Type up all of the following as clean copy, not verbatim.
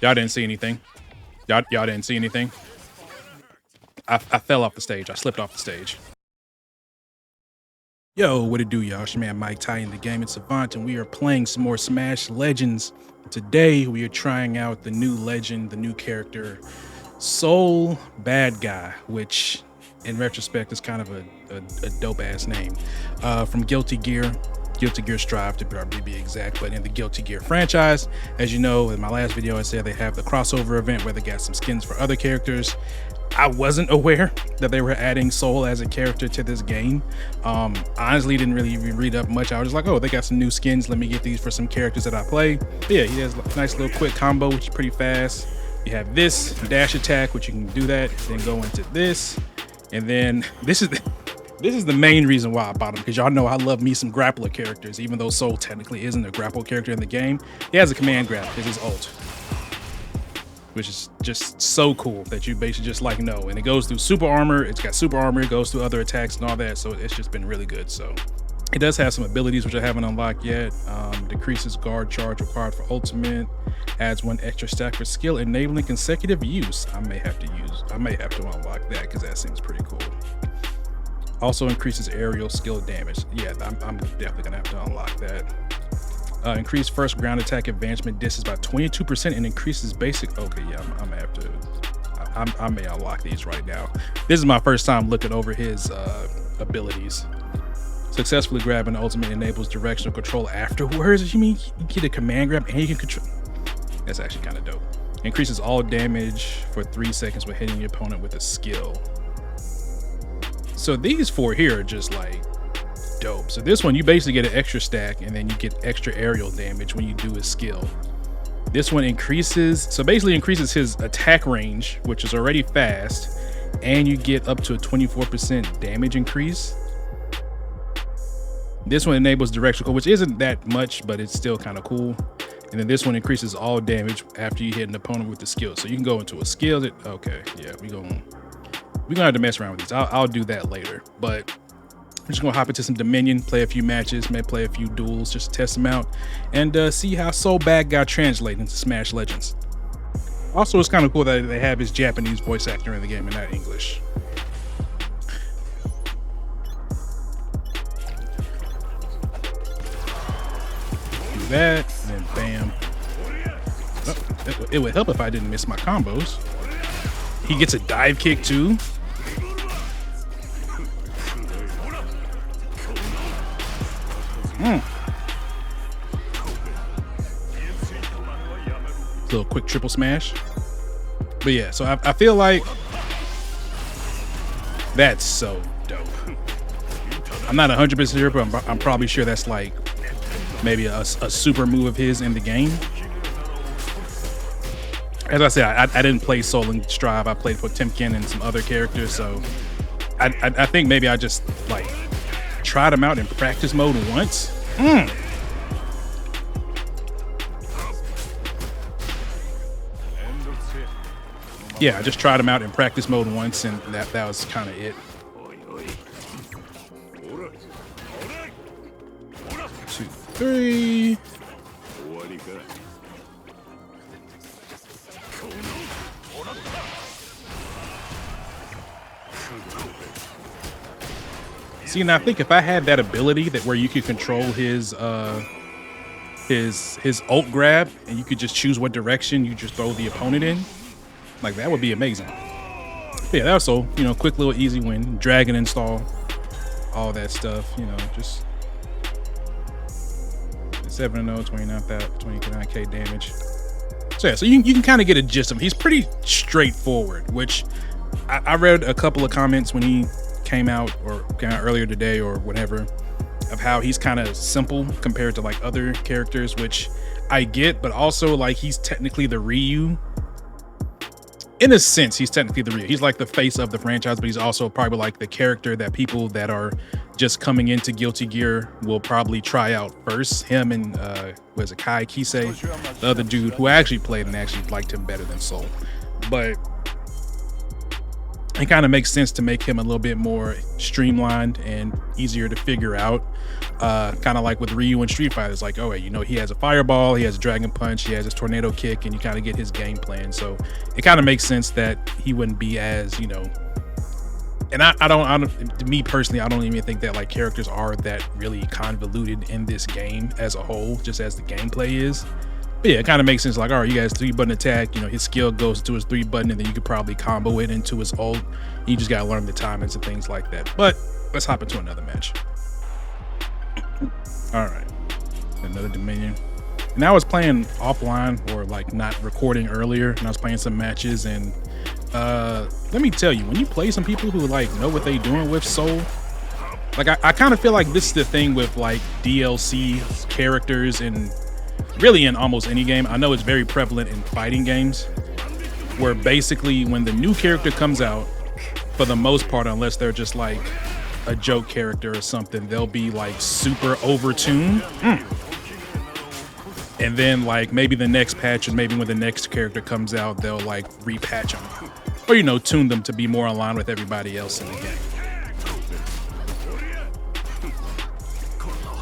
Y'all didn't see anything. Y'all didn't see anything. I fell off the stage. I slipped off the stage. Yo, what it do, y'all? It's your man Mike Ty in the game. It's Savant, and we are playing some more Smash Legends. Today, we are trying out the new legend, the new character, Soul Badguy, which in retrospect is kind of a dope ass name. From Guilty Gear Strive to probably be exact, but in the Guilty Gear franchise, as you know, in my last video, I said they have the crossover event where they got some skins for other characters. I wasn't aware that they were adding Soul as a character to this game. Honestly, didn't really even read up much. I was just like, oh, they got some new skins. Let me get these for some characters that I play. But yeah, he has a nice little quick combo, which is pretty fast. You have this dash attack, which you can do that, then go into this. And then this is the main reason why I bought him, because y'all know I love me some grappler characters, even though Soul technically isn't a grapple character in the game. He has a command grab, is his ult, which is just so cool that you basically just like know. And it goes through super armor, it's got super armor, it goes through other attacks and all that, so it's just been really good. So it does have some abilities which I haven't unlocked yet. Decreases guard charge required for ultimate, adds 1 extra stack for skill, enabling consecutive use. I may have to unlock that because that seems pretty cool. Also increases aerial skill damage. Yeah, I'm definitely gonna have to unlock that. Increase first ground attack advancement distance by 22% and increases basic. Okay, yeah, I'm gonna have to. I may unlock these right now. This is my first time looking over his abilities. Successfully grabbing ultimate enables directional control afterwards. You mean you get a command grab and you can control? That's actually kind of dope. Increases all damage for 3 seconds when hitting your opponent with a skill. So these 4 here are just like dope. So this one, you basically get an extra stack and then you get extra aerial damage when you do his skill. This one increases his attack range, which is already fast, and you get up to a 24% damage increase. This one enables directional, which isn't that much, but it's still kind of cool. And then this one increases all damage after you hit an opponent with the skill. So you can go into a skill that, okay, yeah, we're gonna have to mess around with these. I'll do that later, but I'm just gonna hop into some Dominion, play a few matches, maybe play a few duels, just to test them out and see how Soul Badguy translates into Smash Legends. Also, it's kind of cool that they have his Japanese voice actor in the game and not English. Do that, and then bam. Oh, it would help if I didn't miss my combos. He gets a dive kick too. Little quick triple smash. But yeah, so I feel like that's so dope. I'm not 100% sure, but I'm probably sure that's like maybe a super move of his in the game. As I said, I didn't play Soul in Strive. I played for Timken and some other characters, so I think maybe I just like tried him out in practice mode once. Yeah, I just tried him out in practice mode once, and that was kind of it. 2, 3. See, and I think if I had that ability that where you could control his ult grab and you could just choose what direction you just throw the opponent in, like that would be amazing. But yeah, that was so, you know, quick little easy win, dragon install, all that stuff, you know, just 7-0, 29k damage. So yeah, so you can kind of get a gist of him. He's pretty straightforward, which I read a couple of comments when he came out earlier today or whatever of how he's kind of simple compared to like other characters, which I get, but also like he's technically the Ryu. In a sense, he's technically the Ryu. He's like the face of the franchise, but he's also probably like the character that people that are just coming into Guilty Gear will probably try out first. Him and was it Kai Kisei, the other dude who I actually played and actually liked him better than Soul. But it kind of makes sense to make him a little bit more streamlined and easier to figure out. Kind of like with Ryu and Street Fighter. It's like, oh, you know, he has a fireball, he has a dragon punch, he has his tornado kick, and you kind of get his game plan. So it kind of makes sense that he wouldn't be as, you know, and I don't, me personally, I don't even think that like characters are that really convoluted in this game as a whole, just as the gameplay is. But yeah, it kind of makes sense. Like, all right, you guys 3-button attack, you know, his skill goes to his 3-button, and then you could probably combo it into his ult. You just got to learn the timings and things like that. But let's hop into another match. All right, another Dominion. And I was playing offline, or like not recording earlier, and I was playing some matches. And let me tell you, when you play some people who like know what they doing with Soul, like I kind of feel like this is the thing with like DLC characters and really in almost any game. I know it's very prevalent in fighting games, where basically when the new character comes out, for the most part, unless they're just like a joke character or something, they'll be like super overtuned. And then like maybe the next patch, and maybe when the next character comes out, they'll like repatch them, or, you know, tune them to be more aligned with everybody else in the game.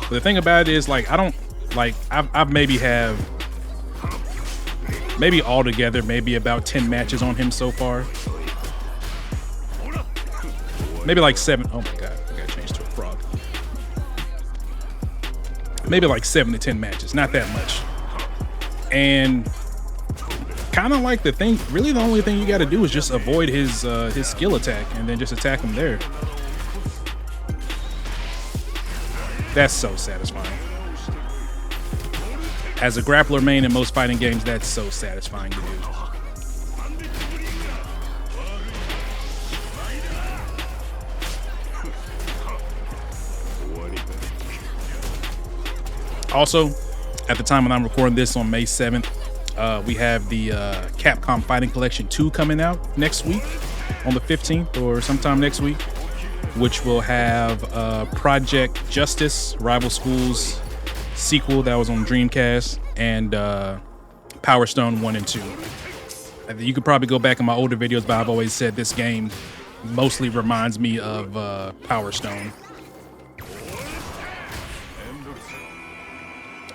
But the thing about it is, like, I don't like, I've maybe have maybe altogether maybe about 10 matches on him so far. Maybe like 7. Oh my god, I gotta change to a frog. Maybe like 7 to 10 matches, not that much. And kind of like the thing, really the only thing you got to do is just avoid his skill attack, and then just attack him there. That's so satisfying. As a grappler main in most fighting games, that's so satisfying to do. Also, at the time when I'm recording this on May 7th, we have the Capcom Fighting Collection 2 coming out next week on the 15th or sometime next week, which will have Project Justice, Rival Schools sequel that was on Dreamcast, and Power Stone 1 and 2. You could probably go back in my older videos, but I've always said this game mostly reminds me of Power Stone.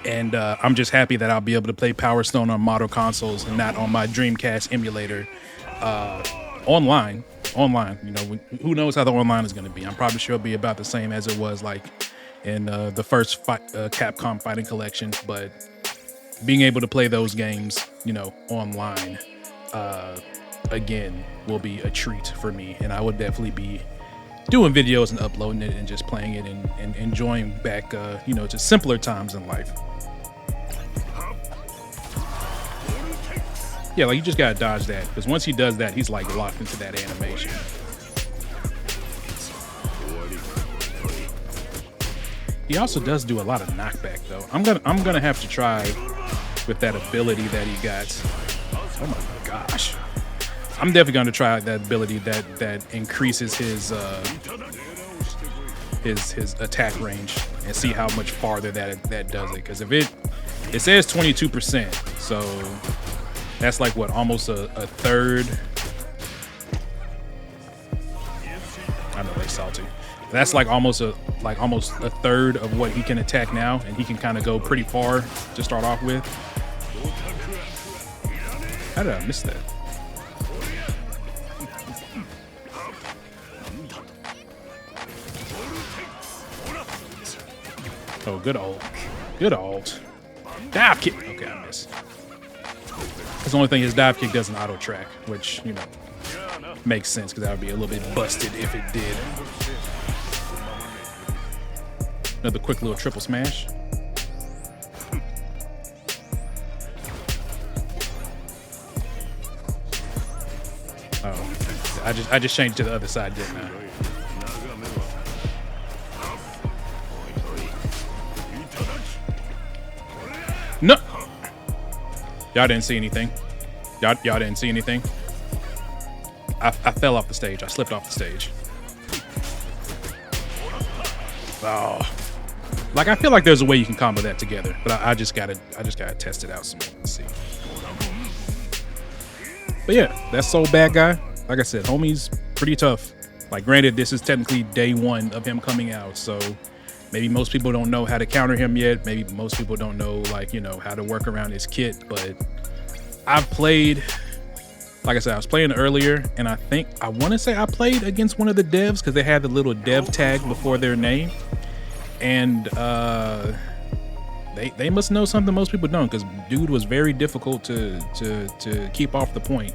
And I'm just happy that I'll be able to play Power Stone on model consoles and not on my Dreamcast emulator online. You know, who knows how the online is going to be. I'm probably sure it'll be about the same as it was like in the first Capcom Fighting Collection, but being able to play those games, you know, online again will be a treat for me, and I would definitely be doing videos and uploading it and just playing it and enjoying back, you know, just simpler times in life. Yeah, like you just gotta dodge that, because once he does that, he's like locked into that animation. He also does do a lot of knockback though. I'm gonna have to try with that ability that he got. Oh my gosh. I'm definitely gonna try that ability that increases his attack range and see how much farther that does it. Because if it says 22%, so that's like what, almost a third. I know they salty. That's like almost a third of what he can attack now, and he can kind of go pretty far to start off with. How did I miss that? Oh, good ult. Good ult. Dive kick. Okay, I missed. That's the only thing, his dive kick doesn't auto track, which, you know, makes sense because that would be a little bit busted if it did. Another quick little triple smash. Oh, I just changed to the other side, didn't I? No. Y'all didn't see anything. Y'all didn't see anything. I fell off the stage. I slipped off the stage. Oh. Like, I feel like there's a way you can combo that together, but I just gotta test it out some more and see. But yeah, that's Soul Badguy. Like I said, homie's pretty tough. Like, granted, this is technically day 1 of him coming out, so Maybe most people don't know how to counter him yet. Maybe most people don't know, like, how to work around his kit. But I've played, like I said, I was playing earlier, and I want to say I played against one of the devs because they had the little dev tag before their name. And they must know something most people don't, because dude was very difficult to keep off the point.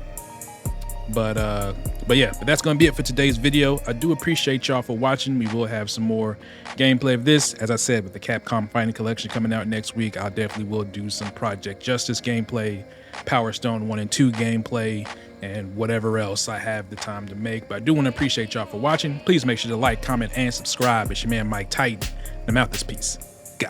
But yeah, that's gonna be it for today's video. I do appreciate y'all for watching. We will have some more gameplay of this. As I said, with the Capcom Fighting Collection coming out next week, I definitely will do some Project Justice gameplay, Power Stone 1 and 2 gameplay, and whatever else I have the time to make. But I do want to appreciate y'all for watching. Please make sure to like, comment, and subscribe. It's your man Mike Titan. I'm out this piece. Go.